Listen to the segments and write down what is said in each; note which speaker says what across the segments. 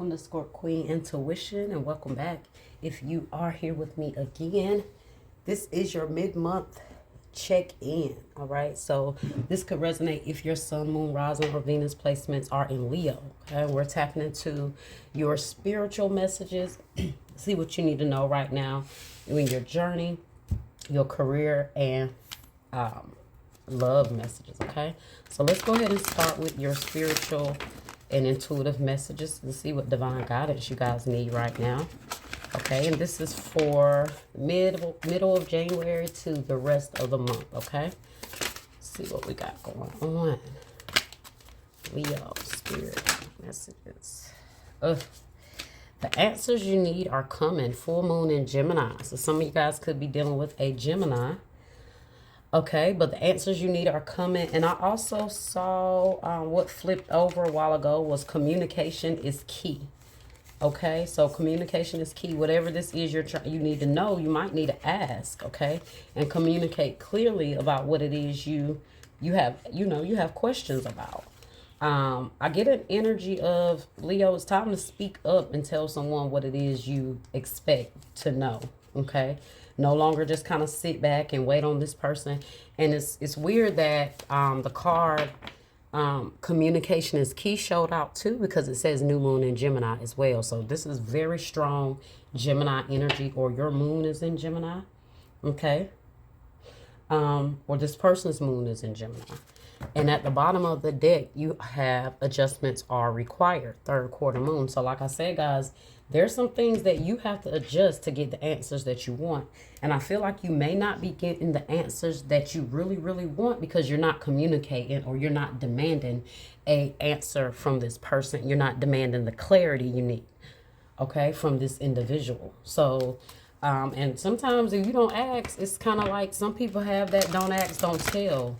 Speaker 1: welcome to Scorp Queen Intuition, and welcome back if you are here with me again. This is your mid-month check-in, all right? So this could resonate if your sun, moon, rising, or Venus placements are in Leo, okay? We're tapping into your spiritual messages, see what you need to know right now in your journey, your career, and love messages, okay? So let's go ahead and start with your spiritual and intuitive messages to see what divine guidance you guys need right now. Okay, and this is for middle of January to the rest of the month, okay? Let's see what we got going on. Leo, spirit messages. Ugh. The answers you need are coming. Full moon in Gemini. So some of you guys could be dealing with a Gemini. Okay, but the answers you need are coming. And I also saw what flipped over a while ago was communication is key. Okay, so communication is key. Whatever this is you need to know, you might need to ask, okay? And communicate clearly about what it is you have questions about. I get an energy of, Leo, it's time to speak up and tell someone what it is you expect to know, okay? No longer just kind of sit back and wait on this person. And it's weird that the card communication is key showed out too, because it says new moon in Gemini as well. So this is very strong Gemini energy, or your moon is in Gemini, okay? Or this person's moon is in Gemini. And at the bottom of the deck, you have adjustments are required, third quarter moon. So like I said, guys, there's some things that you have to adjust to get the answers that you want. And I feel like you may not be getting the answers that you really, really want because you're not communicating, or you're not demanding a answer from this person. You're not demanding the clarity you need, okay, from this individual. So, and sometimes if you don't ask, it's kind of like some people have that don't ask, don't tell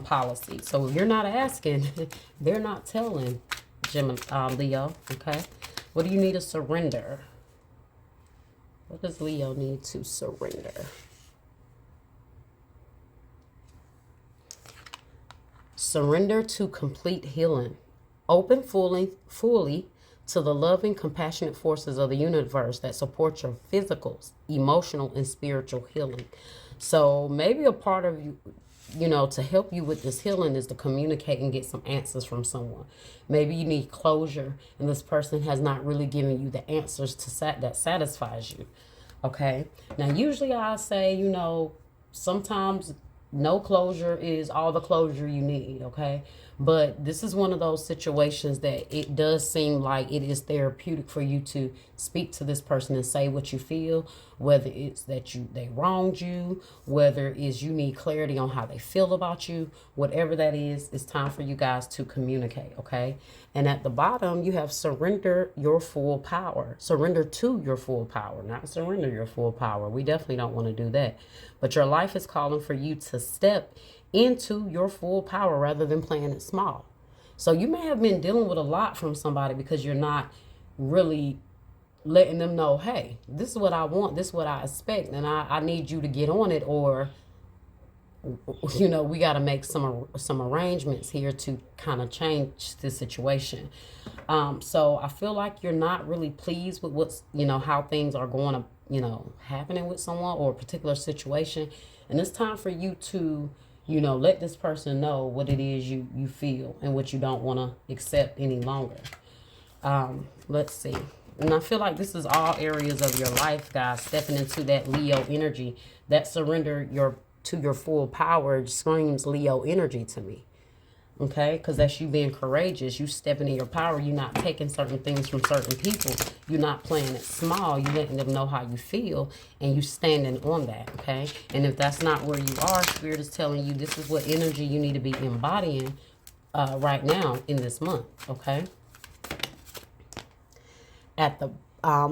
Speaker 1: policy. So if you're not asking, they're not telling, Leo, okay? What do you need to surrender? What does Leo need to surrender? Surrender to complete healing. Open fully to the loving, compassionate forces of the universe that support your physical, emotional, and spiritual healing. So maybe a part of you, to help you with this healing is to communicate and get some answers from someone. Maybe you need closure, and this person has not really given you the answers that satisfies you. Okay. Now, usually I say, sometimes no closure is all the closure you need. Okay. But this is one of those situations that it does seem like it is therapeutic for you to speak to this person and say what you feel, whether it's that they wronged you, whether it's you need clarity on how they feel about you, whatever that is, it's time for you guys to communicate, okay? And at the bottom, you have surrender your full power. Surrender to your full power, not surrender your full power. We definitely don't want to do that. But your life is calling for you to step into your full power rather than playing it small. So you may have been dealing with a lot from somebody because you're not really letting them know, hey, this is what I want, this is what I expect, and I need you to get on it, or we got to make some arrangements here to kind of change the situation. So I feel like you're not really pleased with what's how things are going to happening with someone or a particular situation, and it's time for you to let this person know what it is you feel and what you don't want to accept any longer. Let's see. And I feel like this is all areas of your life, guys, stepping into that Leo energy. That surrender to your full power screams Leo energy to me. Okay? Because that's you being courageous. You stepping in your power. You're not taking certain things from certain people. You're not playing it small. You're letting them know how you feel, and you standing on that, okay? And if that's not where you are, Spirit is telling you this is what energy you need to be embodying right now in this month, okay?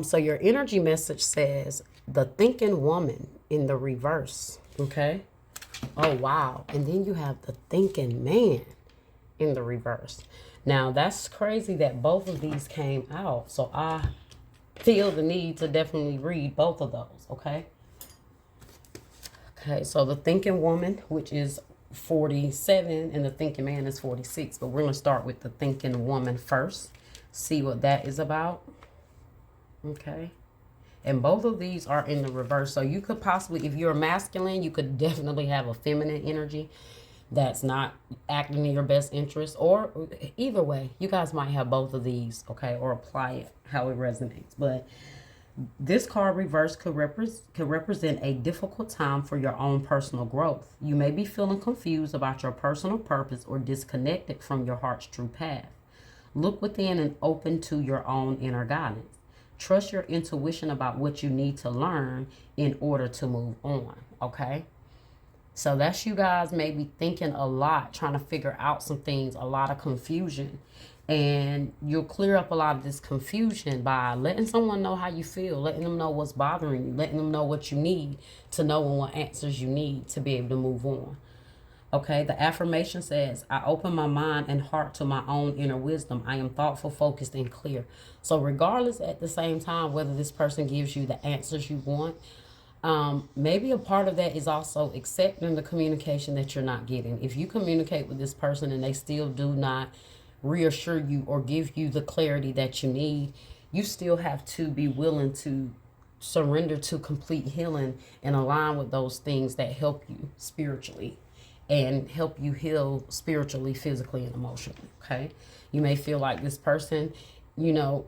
Speaker 1: So your energy message says the thinking woman in the reverse, okay? Oh, wow. And then you have the thinking man in the reverse. Now, that's crazy that both of these came out. So I feel the need to definitely read both of those, okay? Okay, so the thinking woman, which is 47, and the thinking man is 46. But we're going to start with the thinking woman first. see what that is about. Okay. And both of these are in the reverse. So you could possibly, if you're masculine, you could definitely have a feminine energy that's not acting in your best interest. Or either way, you guys might have both of these, okay, or apply it how it resonates. But this card reverse could represent a difficult time for your own personal growth. You may be feeling confused about your personal purpose or disconnected from your heart's true path. Look within and open to your own inner guidance. Trust your intuition about what you need to learn in order to move on, okay? So that's you guys maybe thinking a lot, trying to figure out some things, a lot of confusion. And you'll clear up a lot of this confusion by letting someone know how you feel, letting them know what's bothering you, letting them know what you need to know and what answers you need to be able to move on. Okay, the affirmation says, I open my mind and heart to my own inner wisdom. I am thoughtful, focused, and clear. So regardless at the same time, whether this person gives you the answers you want, maybe a part of that is also accepting the communication that you're not getting. If you communicate with this person and they still do not reassure you or give you the clarity that you need, you still have to be willing to surrender to complete healing and align with those things that help you spiritually and help you heal spiritually, physically, and emotionally, okay? You may feel like this person, you know,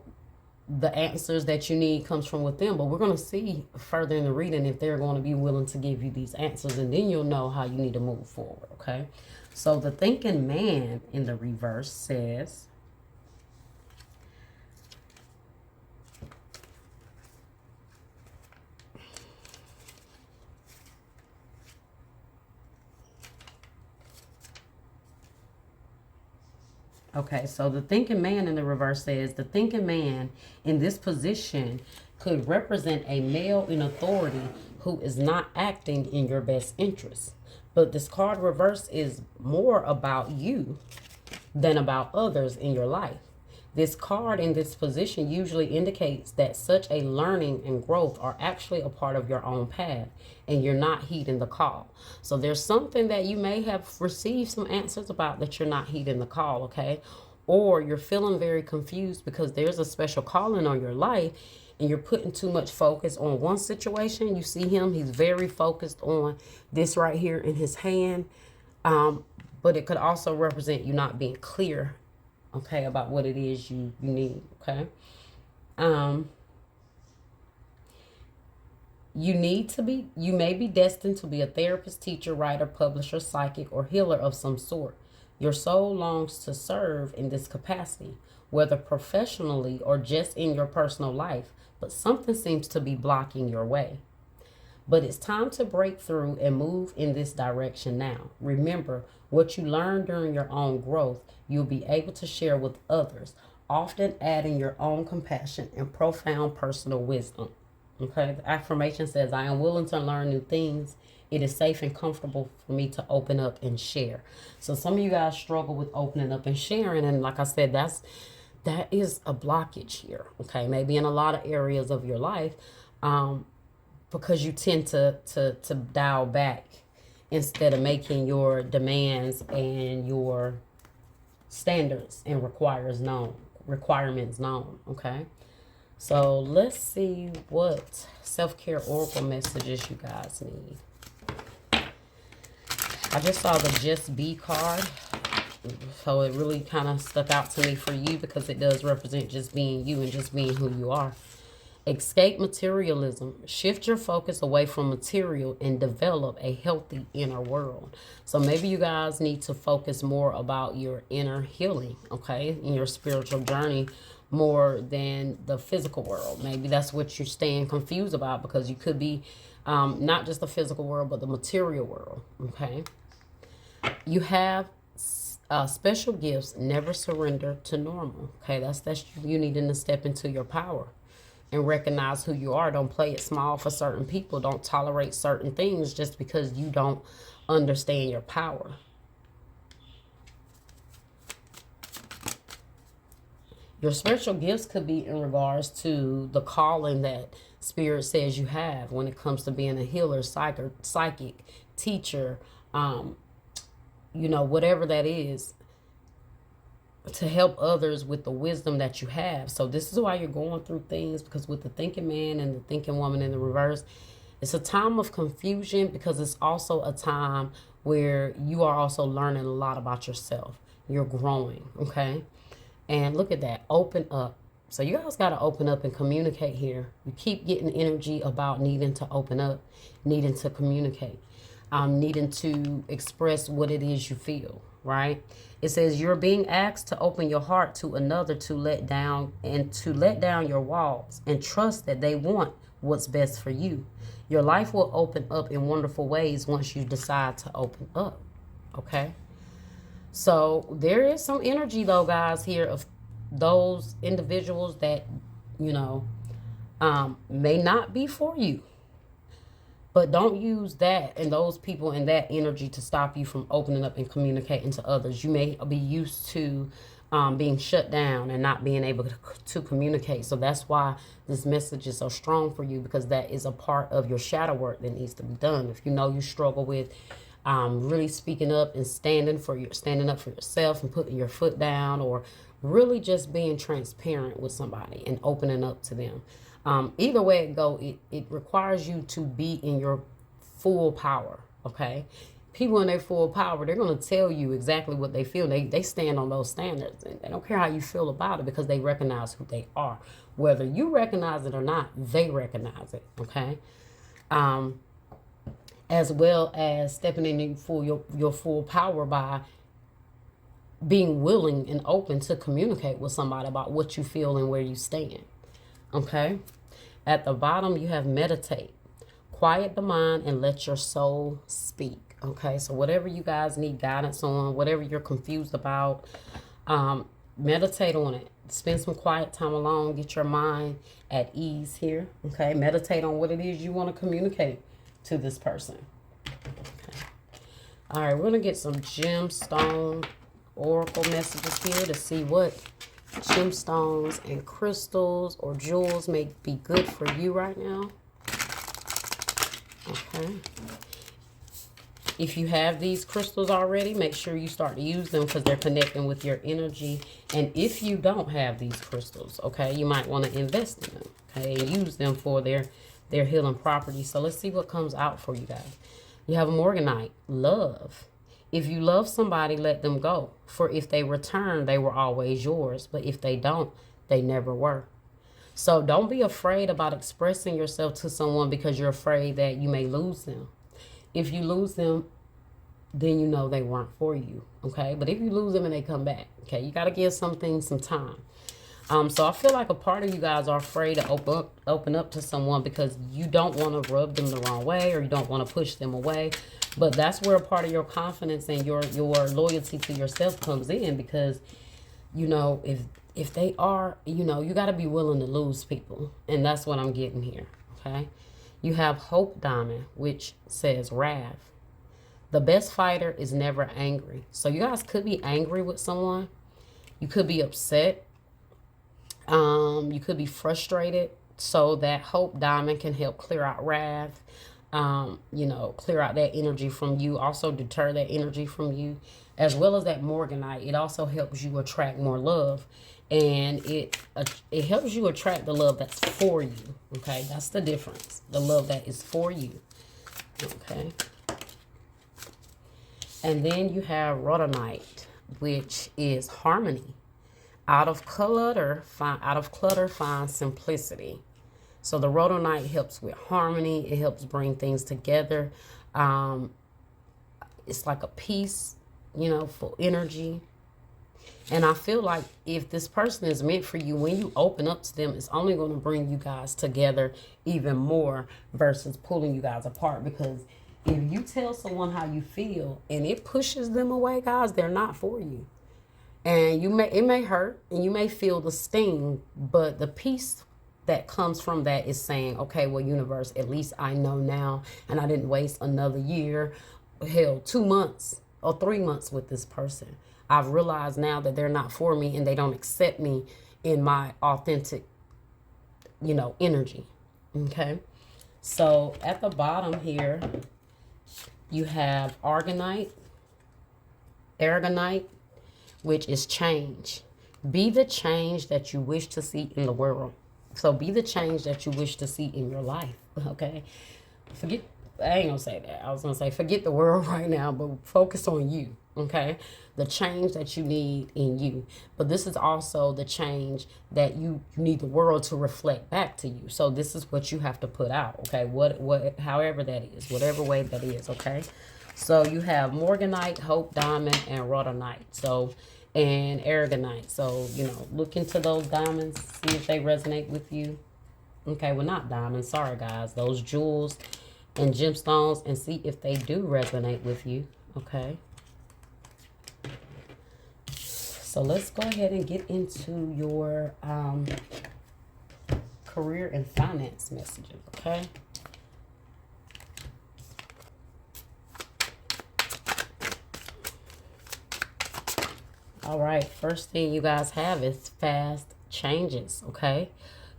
Speaker 1: the answers that you need comes from within, but we're going to see further in the reading if they're going to be willing to give you these answers, and then you'll know how you need to move forward, okay? So the thinking man in the reverse says, okay, so the thinking man in the reverse says, the thinking man in this position could represent a male in authority who is not acting in your best interest. But this card reverse is more about you than about others in your life. This card in this position usually indicates that such a learning and growth are actually a part of your own path and you're not heeding the call. So there's something that you may have received some answers about that you're not heeding the call, okay? Or you're feeling very confused because there's a special calling on your life and you're putting too much focus on one situation. You see him, he's very focused on this right here in his hand. But it could also represent you not being clear, okay, about what it is you need, okay? You may be destined to be a therapist, teacher, writer, publisher, psychic, or healer of some sort. Your soul longs to serve in this capacity, whether professionally or just in your personal life, but something seems to be blocking your way. But it's time to break through and move in this direction now. Remember, what you learn during your own growth, you'll be able to share with others, often adding your own compassion and profound personal wisdom. Okay, the affirmation says, I am willing to learn new things. It is safe and comfortable for me to open up and share. So some of you guys struggle with opening up and sharing. And like I said, that is a blockage here. Okay, maybe in a lot of areas of your life, because you tend to dial back instead of making your demands and your standards and requirements known, okay? So let's see what self-care oracle messages you guys need. I just saw the Just Be card. So it really kind of stuck out to me for you because it does represent just being you and just being who you are. Escape materialism. Shift your focus away from material and develop a healthy inner world. So maybe you guys need to focus more about your inner healing, okay, in your spiritual journey more than the physical world. Maybe that's what you're staying confused about because you could be not just the physical world, but the material world, okay? You have special gifts. Never surrender to normal, okay? That's you needing to step into your power and recognize who you are. Don't play it small for certain people. Don't tolerate certain things just because you don't understand your power. Your spiritual gifts could be in regards to the calling that Spirit says you have when it comes to being a healer, psychic, teacher, you know, whatever that is. to help others with the wisdom that you have. So this is why you're going through things, because with the thinking man and the thinking woman in the reverse, it's a time of confusion, because it's also a time where you are also learning a lot about yourself. You're growing, okay? And look at that, open up. So you guys got to open up and communicate here. You keep getting energy about needing to open up, needing to communicate, needing to express what it is you feel, right? It says you're being asked to open your heart to another, to let down your walls and trust that they want what's best for you. Your life will open up in wonderful ways once you decide to open up, okay? So there is some energy, though, guys, here of those individuals that, you know, may not be for you. But don't use that and those people and that energy to stop you from opening up and communicating to others. You may be used to being shut down and not being able to communicate. So that's why this message is so strong for you, because that is a part of your shadow work that needs to be done. If you know you struggle with really speaking up and standing up for yourself and putting your foot down, or really just being transparent with somebody and opening up to them. Either way it go, it requires you to be in your full power, okay? People in their full power, they're going to tell you exactly what they feel. They stand on those standards, and they don't care how you feel about it, because they recognize who they are. Whether you recognize it or not, they recognize it, okay? As well as stepping in your full power by being willing and open to communicate with somebody about what you feel and where you stand, okay? At the bottom, you have meditate. Quiet the mind and let your soul speak. Okay, so whatever you guys need guidance on, whatever you're confused about, meditate on it. Spend some quiet time alone. Get your mind at ease here. Okay, meditate on what it is you want to communicate to this person. Okay. All right, we're going to get some gemstone oracle messages here to see what gemstones and crystals or jewels may be good for you right now. Okay. If you have these crystals already, make sure you start to use them, because they're connecting with your energy. And if you don't have these crystals, okay, you might want to invest in them, okay, and use them for their healing properties. So let's see what comes out for you guys. You have a Morganite, love. If you love somebody, let them go. For if they return, they were always yours. But if they don't, they never were. So don't be afraid about expressing yourself to someone because you're afraid that you may lose them. If you lose them, then you know they weren't for you, okay? But if you lose them and they come back, okay, you got to give some things some time. So I feel like a part of you guys are afraid to open up to someone because you don't want to rub them the wrong way, or you don't want to push them away. But that's where a part of your confidence and your loyalty to yourself comes in, because, you know, if they are, you know, you got to be willing to lose people. And that's what I'm getting here, okay? You have Hope Diamond, which says wrath. The best fighter is never angry. So you guys could be angry with someone. You could be upset. You could be frustrated. So that Hope Diamond can help clear out wrath. You know, clear out that energy from you. Also deter that energy from you. As well as that Morganite, it also helps you attract more love. And it helps you attract the love that's for you. Okay, that's the difference. The love that is for you. Okay. And then you have Rhodonite, which is harmony. Out of clutter, find simplicity. So the Rhodonite helps with harmony. It helps bring things together. It's like a piece, you know, for energy. And I feel like if this person is meant for you, when you open up to them, it's only going to bring you guys together even more versus pulling you guys apart. Because if you tell someone how you feel and it pushes them away, guys, they're not for you. And it may hurt and you may feel the sting, but the peace that comes from that is saying, okay, well, universe, at least I know now, and I didn't waste another year, hell, 2 months or 3 months with this person. I've realized now that they're not for me and they don't accept me in my authentic, you know, energy. Okay. So at the bottom here, you have Aragonite, which is change. Be the change that you wish to see in the world. So be the change that you wish to see in your life. Okay. Forget, I ain't gonna say that. I was gonna say forget the world right now, but focus on you. Okay. The change that you need in you. But this is also the change that you need the world to reflect back to you. So this is what you have to put out. Okay. However that is, whatever way that is. Okay. So you have Morganite, Hope Diamond, and Rhodonite. So, and Aragonite. So, you know, look into those diamonds, see if they resonate with you. Okay, well, not diamonds. Sorry, guys. Those jewels and gemstones, and see if they do resonate with you. Okay. So let's go ahead and get into your career and finance messages. Okay. All right, first thing you guys have is fast changes, okay?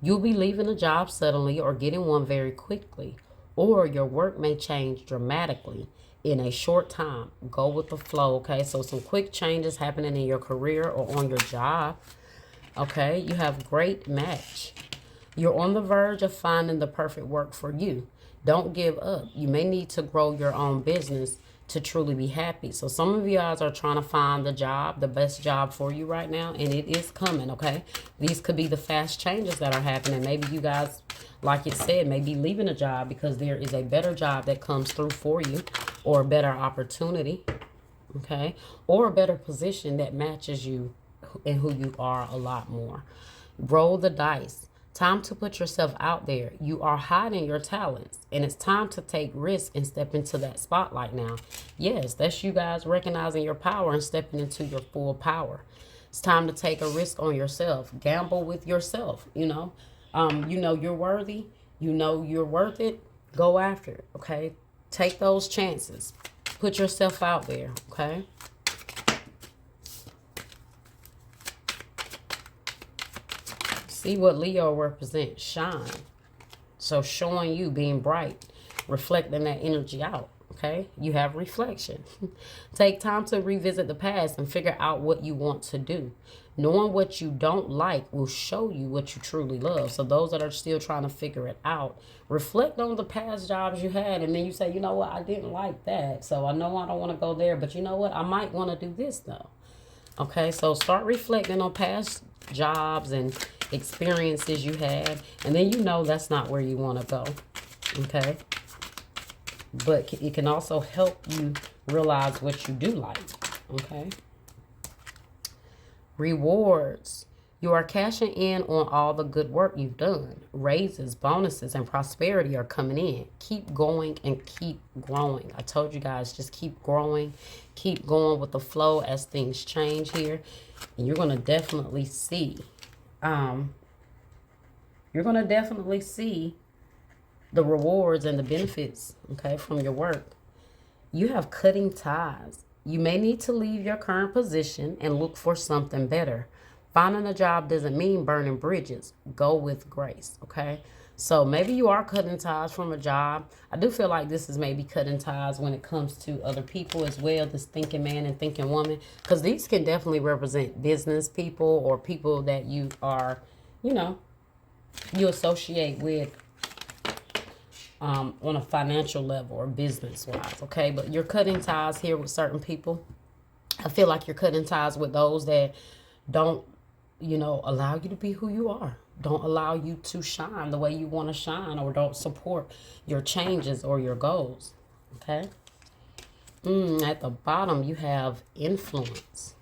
Speaker 1: You'll be leaving a job suddenly or getting one very quickly, or your work may change dramatically in a short time. Go with the flow, okay? So some quick changes happening in your career or on your job, okay? You have great match. You're on the verge of finding the perfect work for you. Don't give up. You may need to grow your own business to truly be happy. So some of you guys are trying to find the best job for you right now, and it is coming, okay? These could be the fast changes that are happening. Maybe you guys, like it said, may be leaving a job because there is a better job that comes through for you, or a better opportunity, okay? Or a better position that matches you and who you are a lot more. Roll the dice. Time to put yourself out there. You are hiding your talents, and it's time to take risks and step into that spotlight now. Yes, that's you guys recognizing your power and stepping into your full power. It's time to take a risk on yourself. Gamble with yourself, you know. You know you're worthy. You know you're worth it. Go after it, okay? Take those chances. Put yourself out there, okay? See what Leo represents, shine. So showing you being bright, reflecting that energy out, okay? You have reflection. Take time to revisit the past and figure out what you want to do. Knowing what you don't like will show you what you truly love. So those that are still trying to figure it out, reflect on the past jobs you had, and then you say, you know what, I didn't like that. So I know I don't want to go there, but you know what, I might want to do this though. Okay, so start reflecting on past jobs and experiences you had, and then you know that's not where you want to go, okay? But it can also help you realize what you do like, okay? Rewards. You are cashing in on all the good work you've done. Raises, bonuses, and prosperity are coming in. Keep going and keep growing. I told you guys, just keep growing. Keep going with the flow as things change here. And you're going to definitely see, the rewards and the benefits, okay, from your work. You have cutting ties. You may need to leave your current position and look for something better. Finding a job doesn't mean burning bridges. Go with grace, okay? So maybe you are cutting ties from a job. I do feel like this is maybe cutting ties when it comes to other people as well, this thinking man and thinking woman, because these can definitely represent business people or people that you are, you know, you associate with on a financial level or business-wise, okay? But you're cutting ties here with certain people. I feel like you're cutting ties with those that don't, you know, allow you to be who you are. Don't allow you to shine the way you want to shine, or don't support your changes or your goals, okay? At the bottom, you have influence.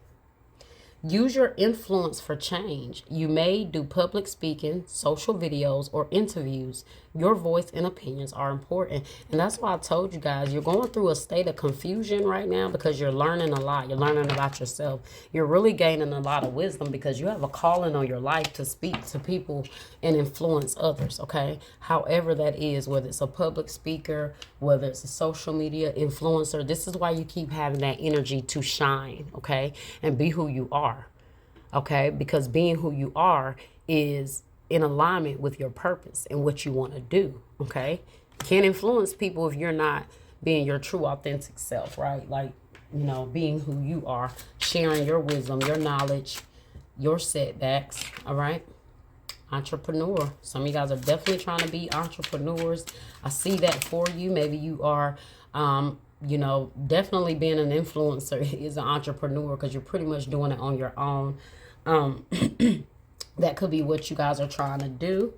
Speaker 1: Use your influence for change. You may do public speaking, social videos, or interviews. Your voice and opinions are important. And that's why I told you guys, you're going through a state of confusion right now because you're learning a lot. You're learning about yourself. You're really gaining a lot of wisdom because you have a calling on your life to speak to people and influence others, okay? However that is, whether it's a public speaker, whether it's a social media influencer, this is why you keep having that energy to shine, okay? And be who you are, okay? Because being who you are is in alignment with your purpose and what you want to do, okay? Can't influence people if you're not being your true authentic self, right? Like, you know, being who you are, sharing your wisdom, your knowledge, your setbacks. All right. Entrepreneur. Some of you guys are definitely trying to be entrepreneurs. I see that for you. Maybe you are, you know, definitely being an influencer is an entrepreneur because you're pretty much doing it on your own. That could be what you guys are trying to do.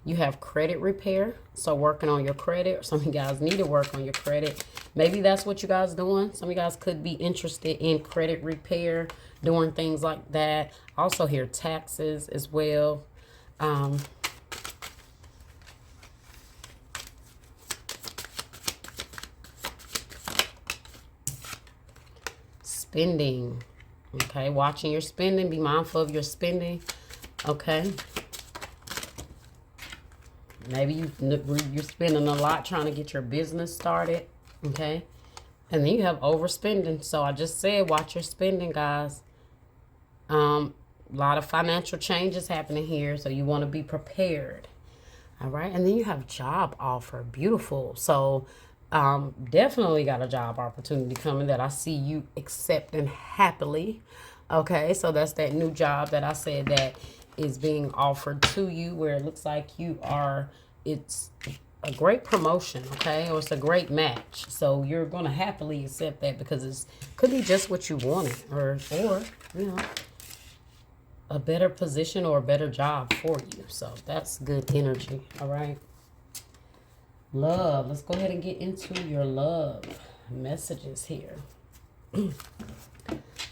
Speaker 1: You have credit repair, so working on your credit. Some of you guys need to work on your credit. Maybe that's what you guys doing. Some of you guys could be interested in credit repair, doing things like that. Also here, taxes as well. Spending. Okay, watching your spending. Be mindful of your spending. Okay. Maybe you're spending a lot trying to get your business started, okay? And then you have overspending. So I just said, watch your spending, guys. A lot of financial changes happening here, so you want to be prepared, all right? And then you have job offer. Beautiful. So definitely got a job opportunity coming that I see you accepting happily, okay? So that's that new job that I said that is being offered to you, where it looks like you are, it's a great promotion, okay, or it's a great match. So you're going to happily accept that because it could be just what you wanted, or you know, a better position or a better job for you. So that's good energy. All right, love. Let's go ahead and get into your love messages here.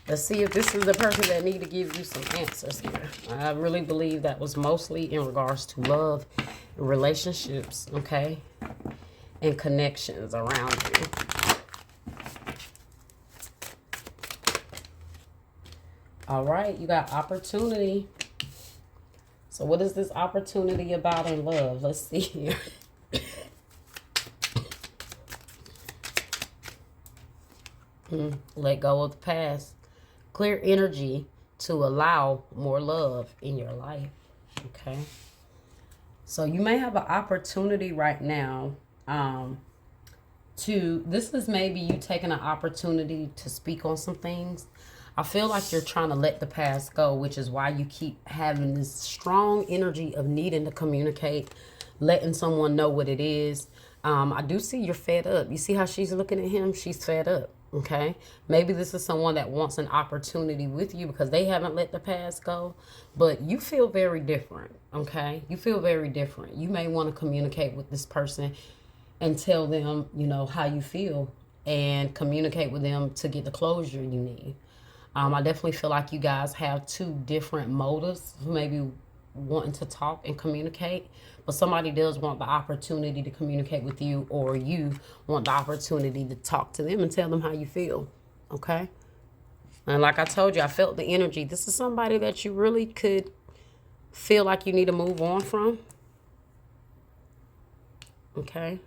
Speaker 1: Let's see if this is the person that need to give you some answers here. I really believe that was mostly in regards to love, relationships, okay, and connections around you. All right, you got opportunity. So what is this opportunity about in love? Let's see here. Let go of the past. Clear energy to allow more love in your life. Okay. So you may have an opportunity right now this is maybe you taking an opportunity to speak on some things. I feel like you're trying to let the past go, which is why you keep having this strong energy of needing to communicate, letting someone know what it is. I do see you're fed up. You see how she's looking at him? She's fed up. Okay, maybe this is someone that wants an opportunity with you because they haven't let the past go, but you feel very different. Okay, you feel very different. You may want to communicate with this person and tell them, you know, how you feel and communicate with them to get the closure you need. I definitely feel like you guys have two different motives, maybe wanting to talk and communicate, but somebody does want the opportunity to communicate with you, or you want the opportunity to talk to them and tell them how you feel. Okay. And like I told you, I felt the energy. This is somebody that you really could feel like you need to move on from. Okay.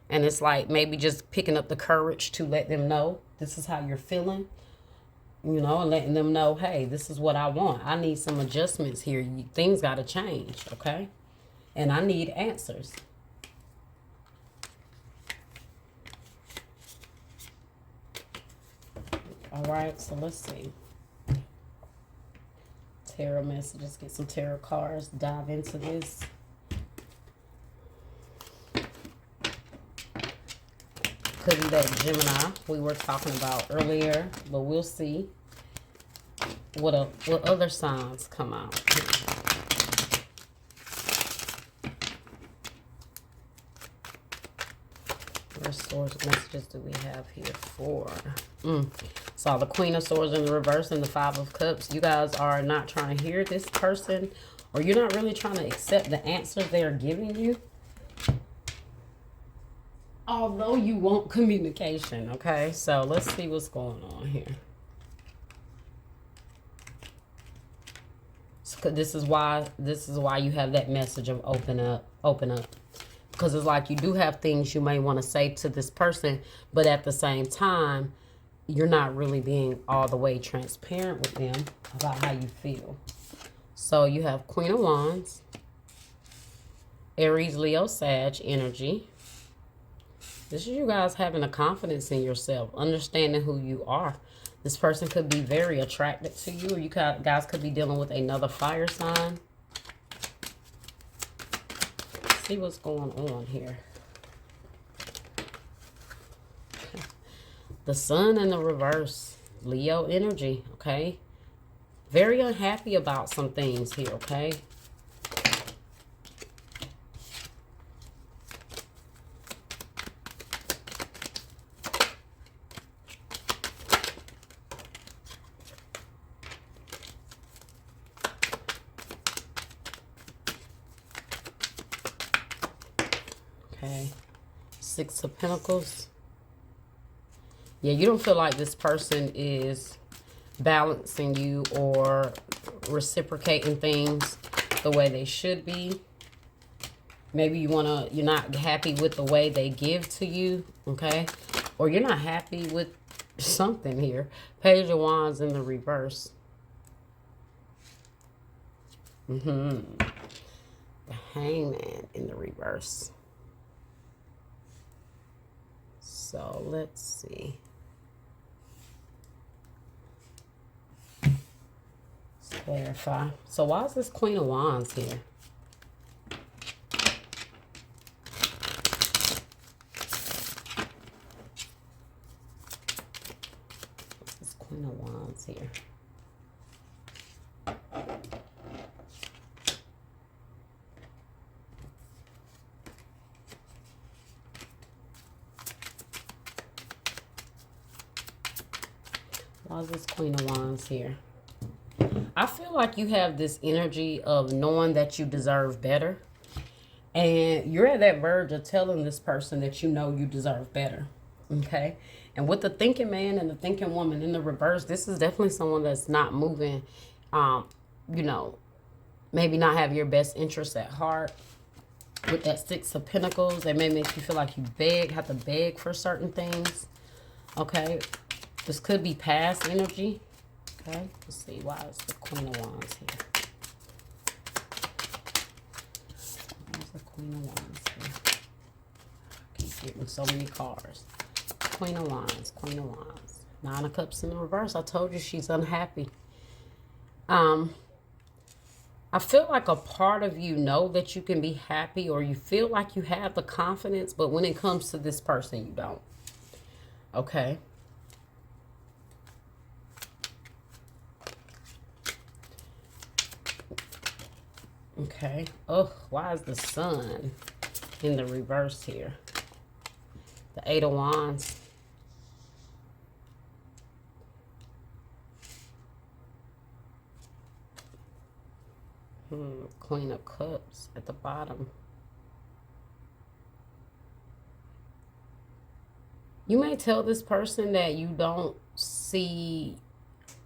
Speaker 1: And it's like maybe just picking up the courage to let them know this is how you're feeling, you know, and letting them know, hey, this is what I want. I need some adjustments here. Things got to change. Okay. And I need answers. All right, so let's see. Tarot messages, get some tarot cards, dive into this. Could be that Gemini we were talking about earlier, but we'll see what other signs come out. What swords messages do we have here for? Saw the Queen of Swords in the reverse and the Five of Cups. You guys are not trying to hear this person, or you're not really trying to accept the answers they are giving you. Although you want communication, okay? So let's see what's going on here. So this is why you have that message of open up. Because it's like you do have things you may want to say to this person, but at the same time, you're not really being all the way transparent with them about how you feel. So you have Queen of Wands, Aries, Leo, Sag energy. This is you guys having a confidence in yourself, understanding who you are. This person could be very attracted to you, or you guys could be dealing with another fire sign. See what's going on here. The Sun in the reverse. Leo energy, okay? Very unhappy about some things here, okay? Okay. Six of Pentacles. Yeah, you don't feel like this person is balancing you or reciprocating things the way they should be. Maybe you're not happy with the way they give to you, okay? Or you're not happy with something here. Page of Wands in the reverse. The Hangman in the reverse. So let's see. Let's clarify. So why is this Queen of Wands here? What's this Queen of Wands here? Why is this Queen of Wands here? I feel like you have this energy of knowing that you deserve better. And you're at that verge of telling this person that you know you deserve better. Okay? And with the thinking man and the thinking woman in the reverse, this is definitely someone that's not moving, you know, maybe not have your best interests at heart. With that Six of Pentacles, they may make you feel like you have to beg for certain things. Okay? This could be past energy. Okay, let's see. Why is the Queen of Wands here? Why is the Queen of Wands here? I keep getting so many cards. Queen of Wands, Queen of Wands. Nine of Cups in the reverse. I told you she's unhappy. I feel like a part of you know that you can be happy, or you feel like you have the confidence, but when it comes to this person, you don't. Okay. Okay. Oh, why is the Sun in the reverse here? The Eight of Wands. Queen of Cups at the bottom. You may tell this person that you don't see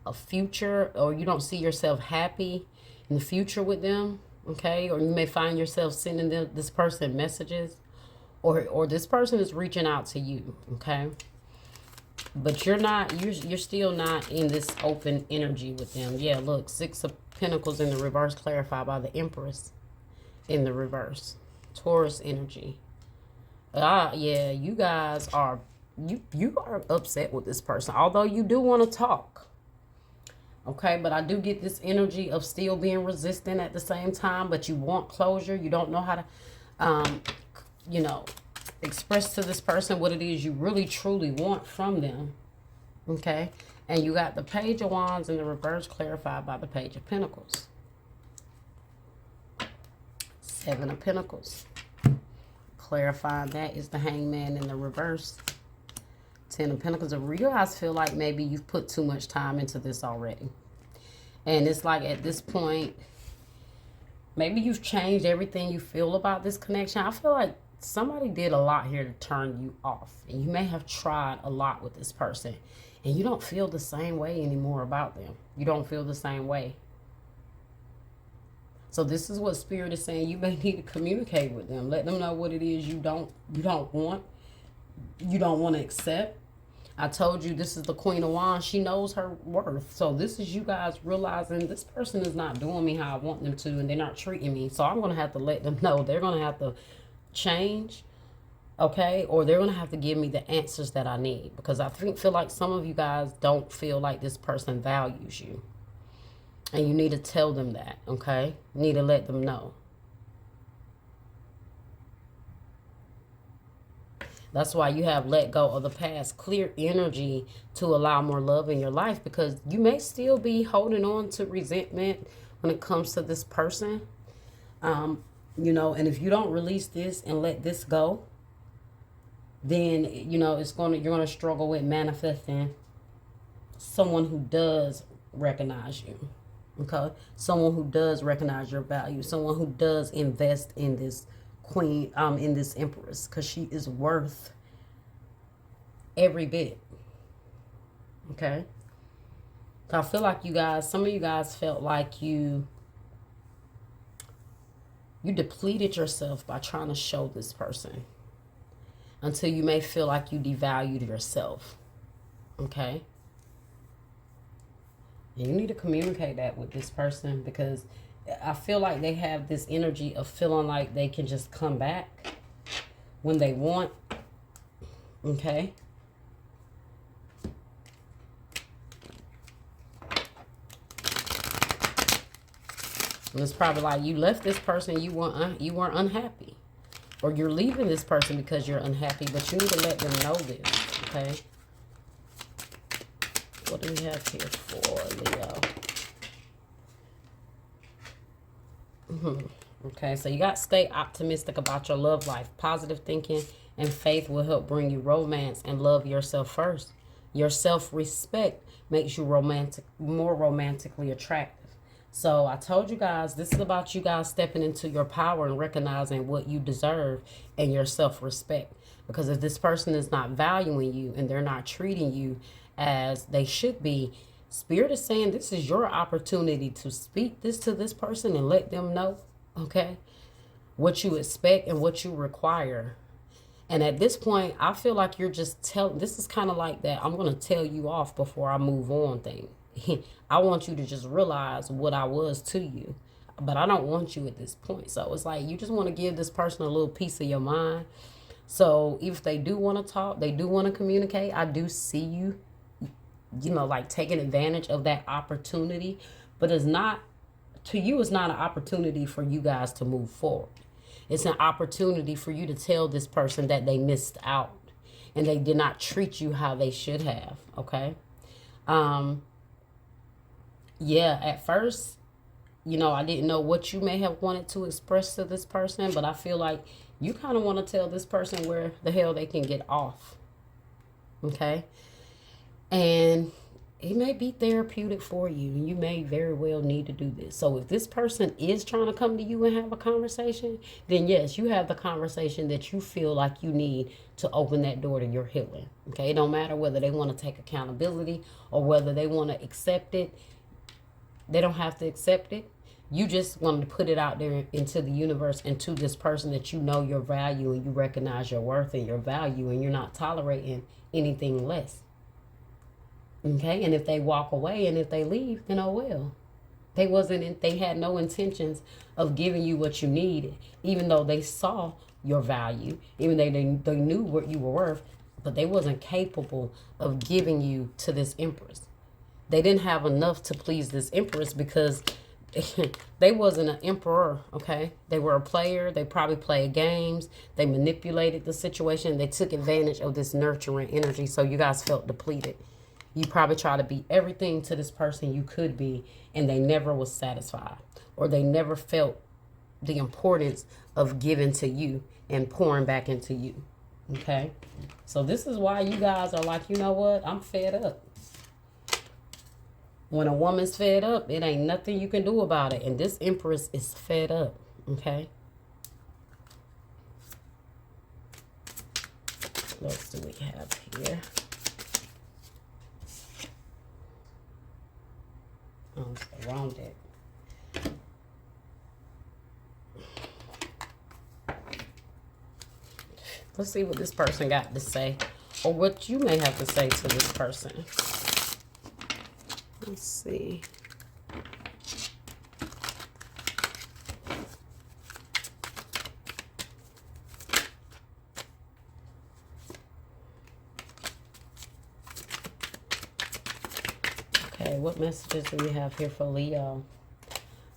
Speaker 1: a future, or you don't see yourself happy in the future with them. Okay, or you may find yourself sending this person messages, or this person is reaching out to you. Okay, but you're still not in this open energy with them. Yeah, look, Six of Pentacles in the reverse, clarified by the Empress in the reverse. Taurus energy. Yeah, you guys are you are upset with this person, although you do want to talk. Okay, but I do get this energy of still being resistant at the same time, but you want closure. You don't know how to, you know, express to this person what it is you really, truly want from them. Okay, and you got the Page of Wands in the reverse, clarified by the Page of Pentacles. Seven of Pentacles. Clarifying that is the Hangman in the reverse. Ten of Pentacles. You guys feel like maybe you've put too much time into this already. And it's like at this point, maybe you've changed everything you feel about this connection. I feel like somebody did a lot here to turn you off. And you may have tried a lot with this person. And you don't feel the same way anymore about them. You don't feel the same way. So this is what Spirit is saying. You may need to communicate with them. Let them know what it is you don't want. You don't want to accept. I told you this is the Queen of Wands. She knows her worth. So this is you guys realizing this person is not doing me how I want them to, and they're not treating me. So I'm going to have to let them know. They're going to have to change Okay, or they're gonna have to give me the answers that I need, because I feel like some of you guys don't feel like this person values you, and you need to tell them that. Okay, you need to let them know. That's why you have let go of the past. Clear energy to allow more love in your life, because you may still be holding on to resentment when it comes to this person. You know, and if you don't release this and let this go, then, you know, you're gonna struggle with manifesting someone who does recognize you. Okay, someone who does recognize your value, someone who does invest in this queen, in this empress, because she is worth every bit. Okay, so I feel like you guys, some of you guys felt like you depleted yourself by trying to show this person, until you may feel like you devalued yourself. Okay, and you need to communicate that with this person, because I feel like they have this energy of feeling like they can just come back when they want. Okay, and it's probably like you left this person, you weren't unhappy, or you're leaving this person because you're unhappy, but you need to let them know this. Okay, what do we have here for Leo? Okay, so you got stay optimistic about your love life. Positive thinking and faith will help bring you romance, and love yourself first. Your self-respect makes you more romantically attractive. So I told you guys, this is about you guys stepping into your power and recognizing what you deserve and your self-respect. Because if this person is not valuing you and they're not treating you as they should be, Spirit is saying this is your opportunity to speak this to this person and let them know, okay, what you expect and what you require. And at this point, I feel like you're just this is kind of like that I'm going to tell you off before I move on thing. I want you to just realize what I was to you, but I don't want you at this point. So it's like you just want to give this person a little piece of your mind. So if they do want to talk, they do want to communicate, I do see you, you know, like taking advantage of that opportunity. But it's not, to you, it's not an opportunity for you guys to move forward. It's an opportunity for you to tell this person that they missed out and they did not treat you how they should have. Okay. Yeah, at first, you know, I didn't know what you may have wanted to express to this person, but I feel like you kind of want to tell this person where the hell they can get off. Okay. And it may be therapeutic for you, and you may very well need to do this. So if this person is trying to come to you and have a conversation, then yes, you have the conversation that you feel like you need to open that door to your healing. Okay, it don't matter whether they want to take accountability or whether they want to accept it. They don't have to accept it. You just want to put it out there into the universe and to this person that you know your value and you recognize your worth and your value, and you're not tolerating anything less. Okay, and if they walk away and if they leave, then oh well. They had no intentions of giving you what you needed, even though they saw your value, even though they knew what you were worth, but they wasn't capable of giving you to this empress. They didn't have enough to please this empress because they wasn't an emperor, okay? They were a player. They probably played games. They manipulated the situation. They took advantage of this nurturing energy, so you guys felt depleted. You probably try to be everything to this person you could be, and they never was satisfied, or they never felt the importance of giving to you and pouring back into you, okay? So this is why you guys are like, you know what? I'm fed up. When a woman's fed up, it ain't nothing you can do about it. And this empress is fed up, okay? What else do we have here? Oh, it's the wrong deck. Let's see what this person got to say, or what you may have to say to this person. Let's see. Okay, what messages do we have here for Leo?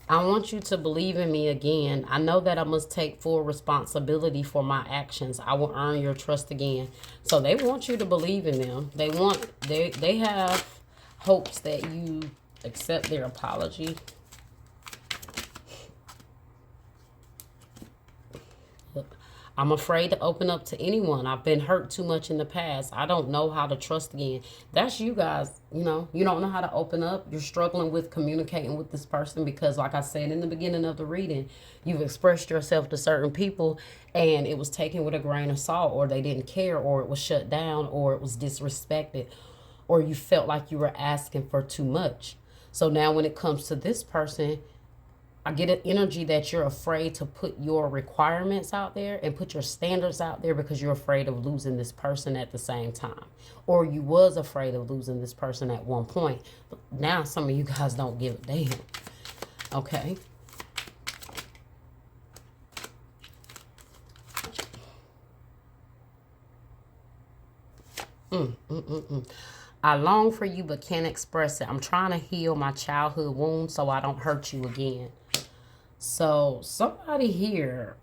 Speaker 1: I want you to believe in me again. I know that I must take full responsibility for my actions. I will earn your trust again. So they want you to believe in them. They have hopes that you accept their apology. Look, I'm afraid to open up to anyone. I've been hurt too much in the past. I don't know how to trust again. That's you guys. You know, you don't know how to open up. You're struggling with communicating with this person because, like I said in the beginning of the reading, you've expressed yourself to certain people and it was taken with a grain of salt, or they didn't care, or it was shut down, or it was disrespected, or you felt like you were asking for too much. So now when it comes to this person, I get an energy that you're afraid to put your requirements out there and put your standards out there because you're afraid of losing this person at the same time. Or you was afraid of losing this person at one point. But now some of you guys don't give a damn. Okay. I long for you but can't express it. I'm trying to heal my childhood wounds so I don't hurt you again. So somebody here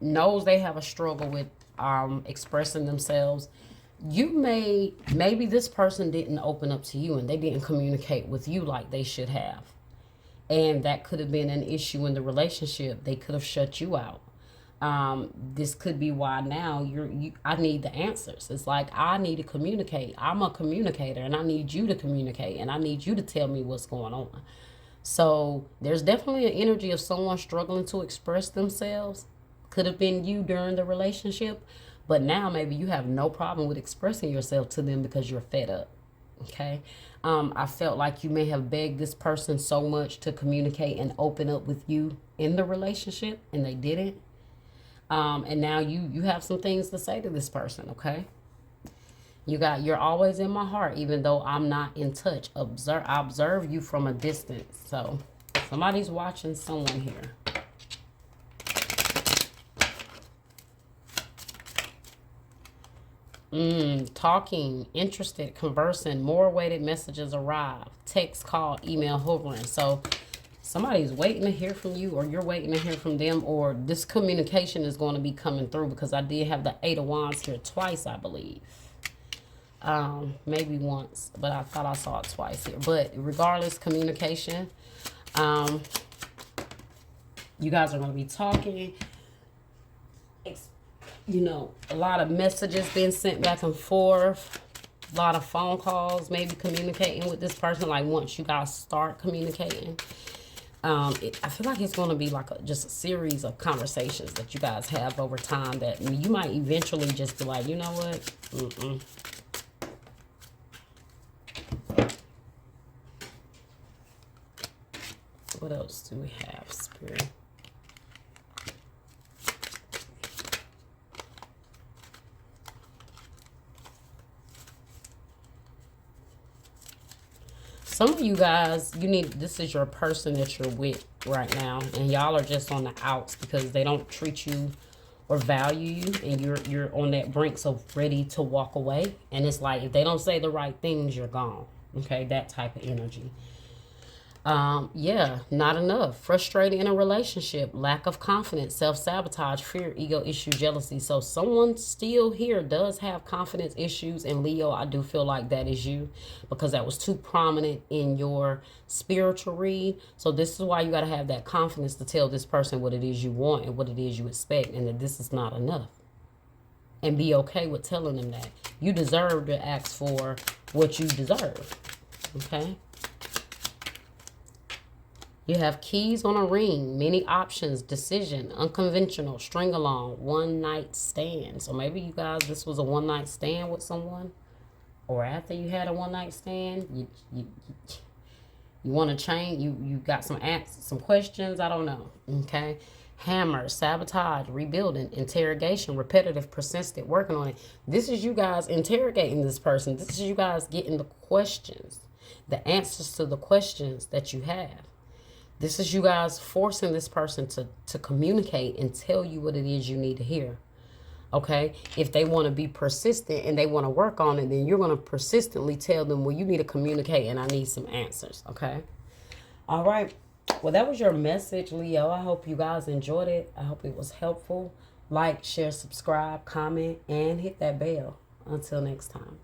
Speaker 1: knows they have a struggle with expressing themselves. Maybe this person didn't open up to you and they didn't communicate with you like they should have. And that could have been an issue in the relationship. They could have shut you out. This could be why now I need the answers. It's like, I need to communicate. I'm a communicator and I need you to communicate and I need you to tell me what's going on. So there's definitely an energy of someone struggling to express themselves. Could have been you during the relationship, but now maybe you have no problem with expressing yourself to them because you're fed up. Okay. I felt like you may have begged this person so much to communicate and open up with you in the relationship and they didn't. And now you have some things to say to this person. Okay. You're always in my heart, even though I'm not in touch. I observe you from a distance. So somebody's watching someone here. Talking, interested, conversing, more weighted messages arrive. Text, call, email, hovering. So somebody's waiting to hear from you, or you're waiting to hear from them, or this communication is going to be coming through, because I did have the 8 of Wands here twice, I believe. Maybe once, but I thought I saw it twice here. But regardless, communication. You guys are going to be talking. You know, a lot of messages being sent back and forth. A lot of phone calls, maybe communicating with this person. Like once you guys start communicating, I feel like it's going to be like just a series of conversations that you guys have over time that you might eventually just be like, you know what? What else do we have, Spirit? Some of you guys, this is your person that you're with right now, and y'all are just on the outs because they don't treat you or value you, and you're on that brink of ready to walk away. And it's like, if they don't say the right things, you're gone. Okay, that type of energy. Yeah, not enough. Frustrated in a relationship, lack of confidence, self-sabotage, fear, ego issue, jealousy. So someone still here does have confidence issues. And Leo, I do feel like that is you, because that was too prominent in your spiritual read. So this is why you got to have that confidence to tell this person what it is you want and what it is you expect, and that this is not enough. And be okay with telling them that. You deserve to ask for what you deserve. Okay? You have keys on a ring, many options, decision, unconventional, string along, one night stand. So maybe you guys, this was a one night stand with someone, or after you had a one night stand, you want to change. You got some answers, some questions. I don't know. Okay. Hammer, sabotage, rebuilding, interrogation, repetitive, persistent, working on it. This is you guys interrogating this person. This is you guys getting the questions, the answers to the questions that you have. This is you guys forcing this person to communicate and tell you what it is you need to hear. Okay, if they want to be persistent and they want to work on it, then you're going to persistently tell them, well, you need to communicate and I need some answers. Okay. All right. Well, that was your message, Leo. I hope you guys enjoyed it. I hope it was helpful. Like, share, subscribe, comment, and hit that bell. Until next time.